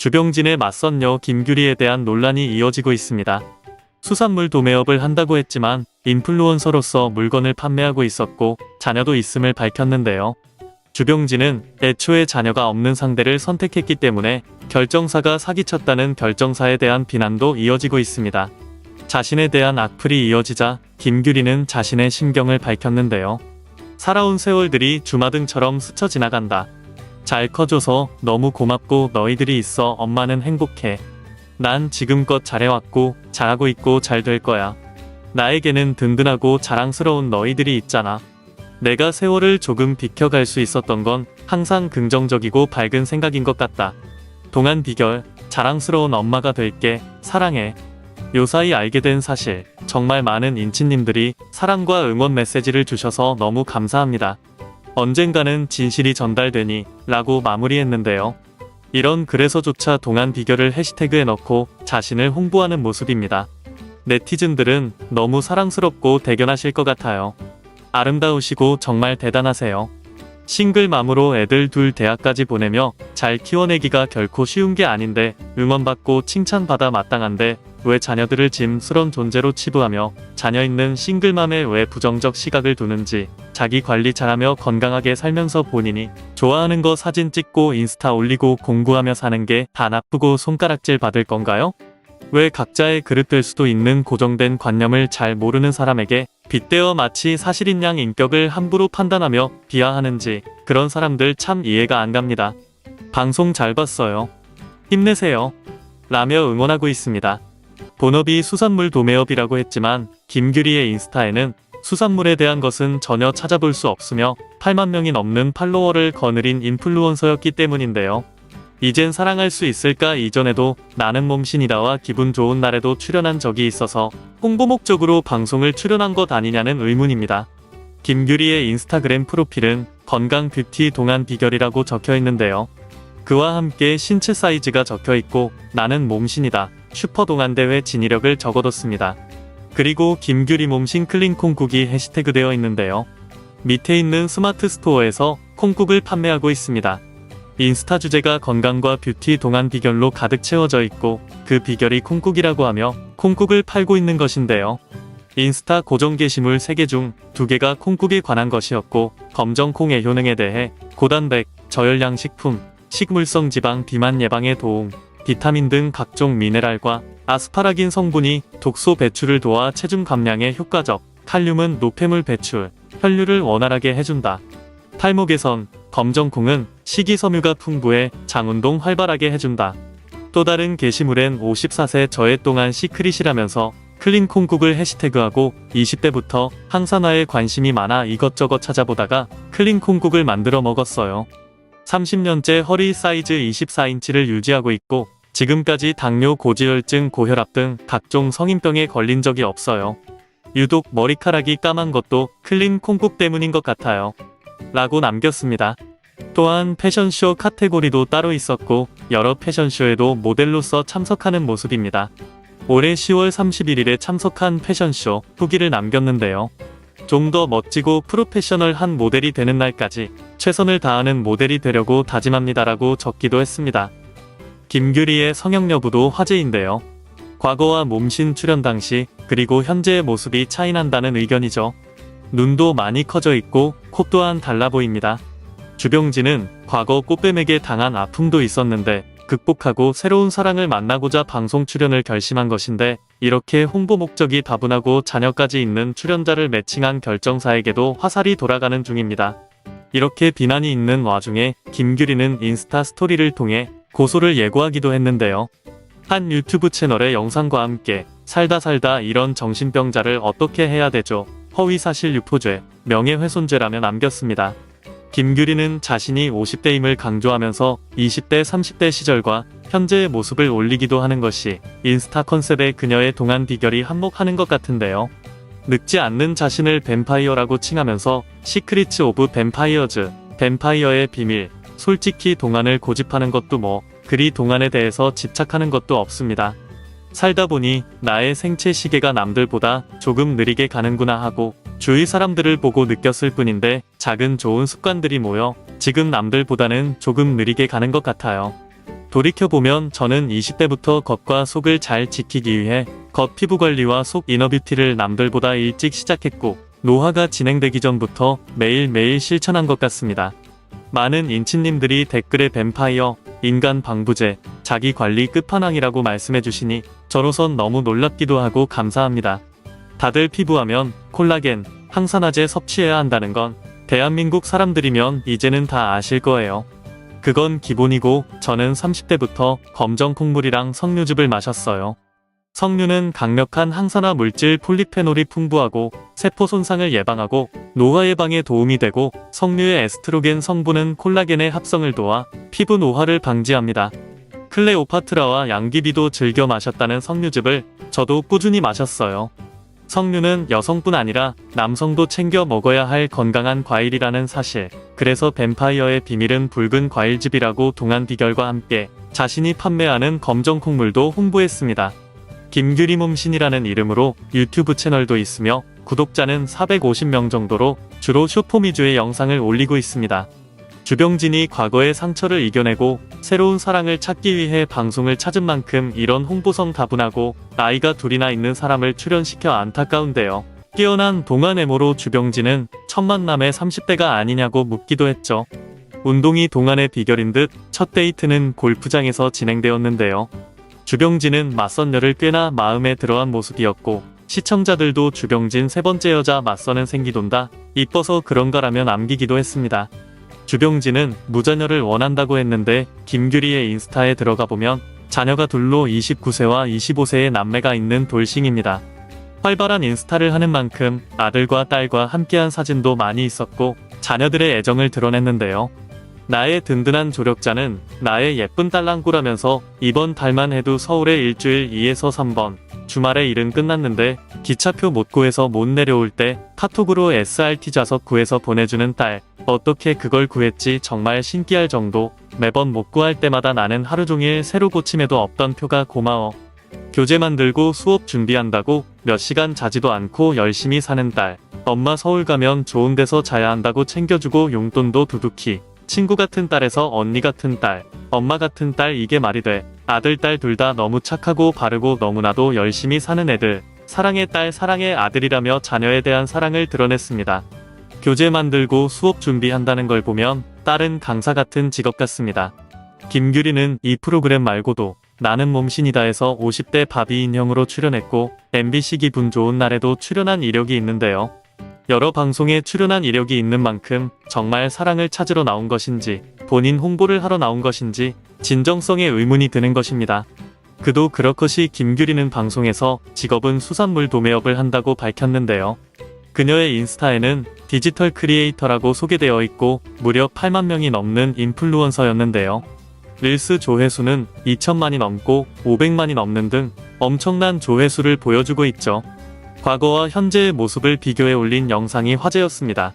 주병진의 맞선 여 김규리에 대한 논란이 이어지고 있습니다. 수산물 도매업을 한다고 했지만 인플루언서로서 물건을 판매하고 있었고 자녀도 있음을 밝혔는데요. 주병진은 애초에 자녀가 없는 상대를 선택했기 때문에 결정사가 사기쳤다는 결정사에 대한 비난도 이어지고 있습니다. 자신에 대한 악플이 이어지자 김규리는 자신의 심경을 밝혔는데요. 살아온 세월들이 주마등처럼 스쳐 지나간다. 잘 커줘서 너무 고맙고 너희들이 있어 엄마는 행복해. 난 지금껏 잘해왔고 잘하고 있고 잘 될 거야. 나에게는 든든하고 자랑스러운 너희들이 있잖아. 내가 세월을 조금 비켜갈 수 있었던 건 항상 긍정적이고 밝은 생각인 것 같다. 동안 비결, 자랑스러운 엄마가 될게, 사랑해. 요사이 알게 된 사실, 정말 많은 인치님들이 사랑과 응원 메시지를 주셔서 너무 감사합니다. 언젠가는 진실이 전달되니 라고 마무리했는데요. 이런 글에서조차 동안 비결을 해시태그에 넣고 자신을 홍보하는 모습입니다. 네티즌들은 너무 사랑스럽고 대견하실 것 같아요. 아름다우시고 정말 대단하세요. 싱글맘으로 애들 둘 대학까지 보내며 잘 키워내기가 결코 쉬운 게 아닌데 응원받고 칭찬받아 마땅한데 왜 자녀들을 짐스런 존재로 치부하며 자녀 있는 싱글맘에 왜 부정적 시각을 두는지, 자기 관리 잘하며 건강하게 살면서 본인이 좋아하는 거 사진 찍고 인스타 올리고 공부하며 사는 게 다 나쁘고 손가락질 받을 건가요? 왜 각자의 그릇될 수도 있는 고정된 관념을 잘 모르는 사람에게 빗대어 마치 사실인 양 인격을 함부로 판단하며 비하하는지, 그런 사람들 참 이해가 안 갑니다. 방송 잘 봤어요. 힘내세요. 라며 응원하고 있습니다. 본업이 수산물 도매업이라고 했지만 김규리의 인스타에는 수산물에 대한 것은 전혀 찾아볼 수 없으며 8만 명이 넘는 팔로워를 거느린 인플루언서였기 때문인데요. 이젠 사랑할 수 있을까? 이전에도 나는 몸신이다와 기분 좋은 날에도 출연한 적이 있어서 홍보 목적으로 방송을 출연한 것 아니냐는 의문입니다. 김규리의 인스타그램 프로필은 건강 뷰티 동안 비결이라고 적혀 있는데요. 그와 함께 신체 사이즈가 적혀 있고 나는 몸신이다, 슈퍼 동안대회 진이력을 적어뒀습니다. 그리고 김규리 몸신 클린 콩국이 해시태그 되어 있는데요. 밑에 있는 스마트 스토어에서 콩국을 판매하고 있습니다. 인스타 주제가 건강과 뷰티 동안 비결로 가득 채워져 있고 그 비결이 콩국이라고 하며 콩국을 팔고 있는 것인데요. 인스타 고정 게시물 3개 중 2개가 콩국에 관한 것이었고 검정콩의 효능에 대해 고단백, 저열량 식품, 식물성 지방 비만 예방에 도움, 비타민 등 각종 미네랄과 아스파라긴 성분이 독소 배출을 도와 체중 감량에 효과적, 칼륨은 노폐물 배출, 혈류를 원활하게 해준다. 탈모 개선, 검정콩은 식이섬유가 풍부해 장운동 활발하게 해준다. 또 다른 게시물엔 54세 저해 동안 시크릿이라면서 클린 콩국을 해시태그하고 20대부터 항산화에 관심이 많아 이것저것 찾아보다가 클린 콩국을 만들어 먹었어요. 30년째 허리 사이즈 24인치를 유지하고 있고 지금까지 당뇨, 고지혈증, 고혈압 등 각종 성인병에 걸린 적이 없어요. 유독 머리카락이 까만 것도 클린 콩국 때문인 것 같아요. 라고 남겼습니다. 또한 패션쇼 카테고리도 따로 있었고 여러 패션쇼에도 모델로서 참석하는 모습입니다. 올해 10월 31일에 참석한 패션쇼 후기를 남겼는데요. 좀 더 멋지고 프로페셔널한 모델이 되는 날까지 최선을 다하는 모델이 되려고 다짐합니다라고 적기도 했습니다. 김규리의 성형 여부도 화제인데요. 과거와 몸신 출연 당시 그리고 현재의 모습이 차이난다는 의견이죠. 눈도 많이 커져 있고 코 또한 달라 보입니다. 주병진은 과거 꽃뱀에게 당한 아픔도 있었는데 극복하고 새로운 사랑을 만나고자 방송 출연을 결심한 것인데 이렇게 홍보 목적이 다분하고 자녀까지 있는 출연자를 매칭한 결정사에게도 화살이 돌아가는 중입니다. 이렇게 비난이 있는 와중에 김규리는 인스타 스토리를 통해 고소를 예고하기도 했는데요. 한 유튜브 채널의 영상과 함께 살다 이런 정신병자를 어떻게 해야 되죠? 허위사실 유포죄, 명예훼손죄라며 남겼습니다. 김규리는 자신이 50대임을 강조하면서 20대, 30대 시절과 현재의 모습을 올리기도 하는 것이 인스타 컨셉의 그녀의 동안 비결이 한몫하는 것 같은데요. 늙지 않는 자신을 뱀파이어라고 칭하면서 시크릿 오브 뱀파이어즈, 뱀파이어의 비밀, 솔직히 동안을 고집하는 것도 뭐 그리 동안에 대해서 집착하는 것도 없습니다. 살다 보니 나의 생체 시계가 남들보다 조금 느리게 가는구나 하고 주위 사람들을 보고 느꼈을 뿐인데 작은 좋은 습관들이 모여 지금 남들보다는 조금 느리게 가는 것 같아요. 돌이켜보면 저는 20대부터 겉과 속을 잘 지키기 위해 겉 피부 관리와 속 이너뷰티를 남들보다 일찍 시작했고 노화가 진행되기 전부터 매일매일 실천한 것 같습니다. 많은 인친님들이 댓글에 뱀파이어, 인간 방부제, 자기 관리 끝판왕이라고 말씀해 주시니 저로선 너무 놀랍기도 하고 감사합니다. 다들 피부하면 콜라겐, 항산화제 섭취해야 한다는 건 대한민국 사람들이면 이제는 다 아실 거예요. 그건 기본이고 저는 30대부터 검정 콩물이랑 석류즙을 마셨어요. 석류는 강력한 항산화 물질 폴리페놀이 풍부하고 세포 손상을 예방하고 노화 예방에 도움이 되고 석류의 에스트로겐 성분은 콜라겐의 합성을 도와 피부 노화를 방지합니다. 클레오파트라와 양귀비도 즐겨 마셨다는 석류즙을 저도 꾸준히 마셨어요. 석류는 여성뿐 아니라 남성도 챙겨 먹어야 할 건강한 과일이라는 사실. 그래서 뱀파이어의 비밀은 붉은 과일즙이라고 동안 비결과 함께 자신이 판매하는 검정 콩물도 홍보했습니다. 김규리 몸신이라는 이름으로 유튜브 채널도 있으며 구독자는 450명 정도로 주로 쇼폼 위주의 영상을 올리고 있습니다. 주병진이 과거의 상처를 이겨내고 새로운 사랑을 찾기 위해 방송을 찾은 만큼 이런 홍보성 다분하고 나이가 둘이나 있는 사람을 출연시켜 안타까운데요. 깨어난 동안 외모로 주병진은 첫 만남에 30대가 아니냐고 묻기도 했죠. 운동이 동안의 비결인 듯 첫 데이트는 골프장에서 진행되었는데요. 주병진은 맞선녀를 꽤나 마음에 들어한 모습이었고 시청자들도 주병진 세 번째 여자 맞선은 생기돈다, 이뻐서 그런가라며 남기기도 했습니다. 주병진은 무자녀를 원한다고 했는데 김규리의 인스타에 들어가 보면 자녀가 둘로 29세와 25세의 남매가 있는 돌싱입니다. 활발한 인스타를 하는 만큼 아들과 딸과 함께한 사진도 많이 있었고 자녀들의 애정을 드러냈는데요. 나의 든든한 조력자는 나의 예쁜 딸랑구라면서 이번 달만 해도 서울에 일주일 2에서 3번, 주말에 일은 끝났는데 기차표 못 구해서 못 내려올 때 카톡으로 SRT 좌석 구해서 보내주는 딸, 어떻게 그걸 구했지 정말 신기할 정도. 매번 못 구할 때마다 나는 하루 종일 새로 고침에도 없던 표가 고마워. 교재 만들고 수업 준비한다고 몇 시간 자지도 않고 열심히 사는 딸, 엄마 서울 가면 좋은 데서 자야 한다고 챙겨주고 용돈도 두둑히. 친구 같은 딸에서 언니 같은 딸, 엄마 같은 딸, 이게 말이 돼. 아들 딸 둘 다 너무 착하고 바르고 너무나도 열심히 사는 애들. 사랑의 딸 사랑의 아들이라며 자녀에 대한 사랑을 드러냈습니다. 교재 만들고 수업 준비한다는 걸 보면 딸은 강사 같은 직업 같습니다. 김규리는 이 프로그램 말고도 나는 몸신이다에서 50대 바비 인형으로 출연했고 MBC 기분 좋은 날에도 출연한 이력이 있는데요. 여러 방송에 출연한 이력이 있는 만큼 정말 사랑을 찾으러 나온 것인지 본인 홍보를 하러 나온 것인지 진정성에 의문이 드는 것입니다. 그도 그렇듯이 김규리는 방송에서 직업은 수산물 도매업을 한다고 밝혔는데요. 그녀의 인스타에는 디지털 크리에이터라고 소개되어 있고 무려 8만 명이 넘는 인플루언서였는데요. 릴스 조회수는 2천만이 넘고 500만이 넘는 등 엄청난 조회수를 보여주고 있죠. 과거와 현재의 모습을 비교해 올린 영상이 화제였습니다.